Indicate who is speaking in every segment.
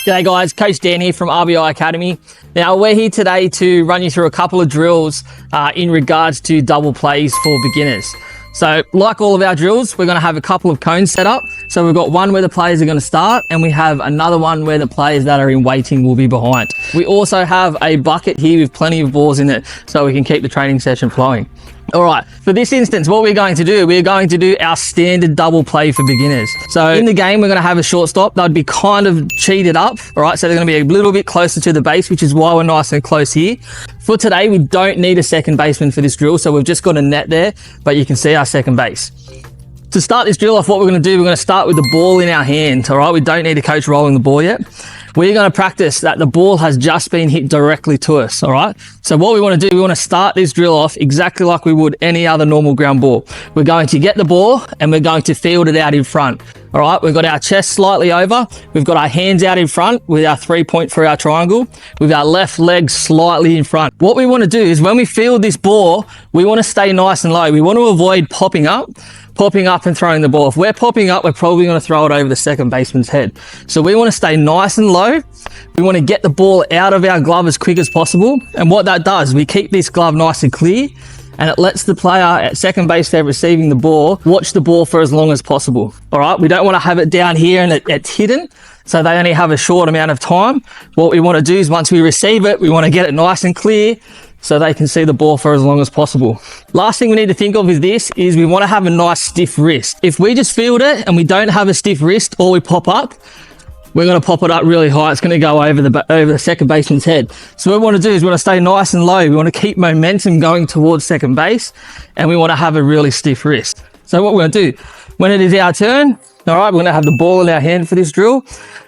Speaker 1: G'day guys, Coach Dan here from RBI Academy. Now we're here today to run you through a couple of drills in regards to double plays for beginners. So like all of our drills, we're going to have a couple of cones set up. So we've got one where the players are going to start and we have another one where the players that are in waiting will be behind. We also have a bucket here with plenty of balls in it so we can keep the training session flowing. All right, for this instance, what we're going to do our standard double play for beginners. So in the game, we're going to have a shortstop. They'd be kind of cheated up, all right? So they're going to be a little bit closer to the base, which is why we're nice and close here. For today, we don't need a second baseman for this drill, so we've just got a net there, but you can see our second base. To start this drill off, what we're going to do, we're going to start with the ball in our hand, all right? We don't need a coach rolling the ball yet. We're going to practice that the ball has just been hit directly to us, all right? So what we want to do, we want to start this drill off exactly like we would any other normal ground ball. We're going to get the ball and we're going to field it out in front, all right? We've got our chest slightly over. We've got our hands out in front with our 3-point for our triangle, with our left leg slightly in front. What we want to do is when we field this ball, we want to stay nice and low. We want to avoid popping up and throwing the ball. If we're popping up, we're probably going to throw it over the second baseman's head. So we want to stay nice and low. We want to get the ball out of our glove as quick as possible. And what that does, we keep this glove nice and clear and it lets the player at second base there receiving the ball, watch the ball for as long as possible. All right, we don't want to have it down here and it's hidden, so they only have a short amount of time. What we want to do is once we receive it, we want to get it nice and clear so they can see the ball for as long as possible. Last thing we need to think of is this, is we want to have a nice stiff wrist. If we just field it and we don't have a stiff wrist or we pop up, we're going to pop it up really high. It's going to go over the second baseman's head. So what we want to do is we want to stay nice and low. We want to keep momentum going towards second base and we want to have a really stiff wrist. So what we're going to do, when it is our turn, all right, we're going to have the ball in our hand for this drill.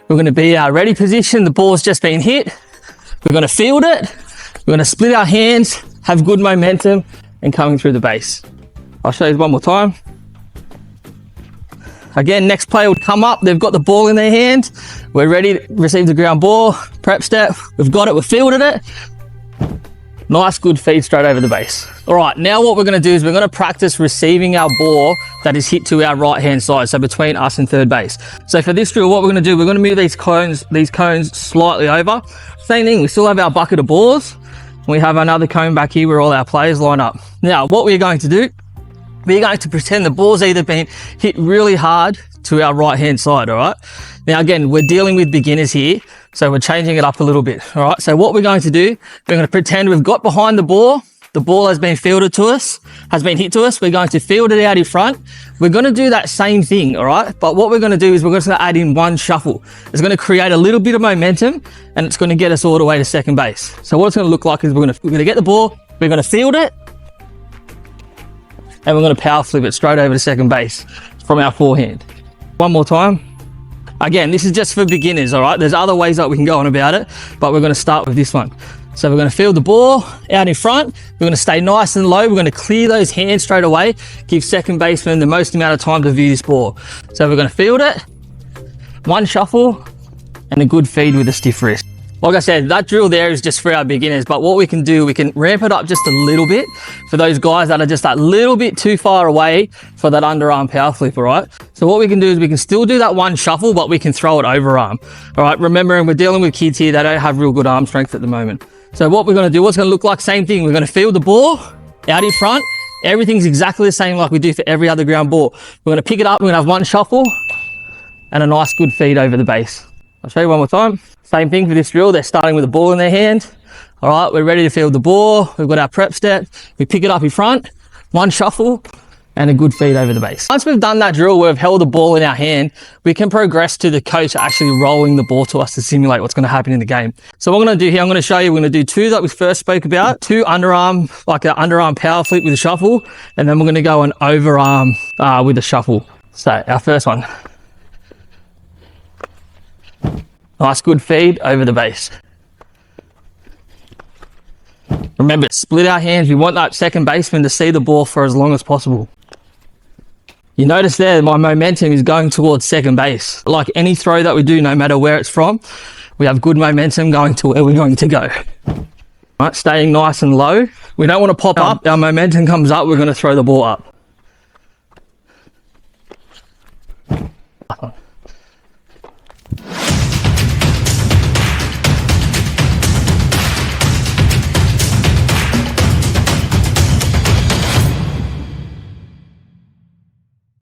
Speaker 1: We're going to be our ready position. The ball's just been hit. We're going to field it. We're going to split our hands, have good momentum, and coming through the base. I'll show you one more time. Again, next player would come up. They've got the ball in their hand. We're ready to receive the ground ball. Prep step. We've got it. We've fielded it. Nice, good feed straight over the base. All right, now what we're going to do is we're going to practice receiving our ball that is hit to our right-hand side, so between us and third base. So for this drill, what we're going to do, we're going to move these cones slightly over. Same thing, we still have our bucket of balls. We have another cone back here where all our players line up. Now, what we're going to do, we're going to pretend the ball's either been hit really hard to our right-hand side, all right? Now, again, we're dealing with beginners here, so we're changing it up a little bit, all right? So what we're going to do, we're going to pretend we've got behind the ball has been fielded to us, has been hit to us. We're going to field it out in front. We're going to do that same thing, all right? But what we're going to do is we're going to add in one shuffle. It's going to create a little bit of momentum and it's going to get us all the way to second base. So what it's going to look like is we're going to get the ball, we're going to field it, and we're going to power flip it straight over to second base from our forehand. One more time. Again, this is just for beginners, all right? There's other ways that we can go on about it, but we're going to start with this one. So we're going to field the ball out in front. We're going to stay nice and low. We're going to clear those hands straight away, give second baseman the most amount of time to view this ball. So we're going to field it, one shuffle, and a good feed with a stiff wrist. Like I said, that drill there is just for our beginners, but what we can do, we can ramp it up just a little bit for those guys that are just that little bit too far away for that underarm power flip, all right? So what we can do is we can still do that one shuffle, but we can throw it overarm, all right? Remembering we're dealing with kids here that don't have real good arm strength at the moment. So what we're going to do, what's going to look like, same thing. We're going to field the ball out in front. Everything's exactly the same like we do for every other ground ball. We're going to pick it up. We're going to have one shuffle and a nice good feed over the base. I'll show you one more time. Same thing for this drill. They're starting with the ball in their hand. All right, we're ready to field the ball. We've got our prep step. We pick it up in front, one shuffle, and a good feed over the base. Once we've done that drill, we've held the ball in our hand, we can progress to the coach actually rolling the ball to us to simulate what's going to happen in the game. So what I'm going to do here, I'm going to show you, we're going to do two that we first spoke about, two underarm, like an underarm power flip with a shuffle, and then we're going to go an overarm with a shuffle. So our first one. Nice good feed over the base. Remember, split our hands. We want that second baseman to see the ball for as long as possible. You notice there, my momentum is going towards second base. Like any throw that we do, no matter where it's from, we have good momentum going to where we're going to go. Right, staying nice and low. We don't want to pop up. Our momentum comes up, we're going to throw the ball up.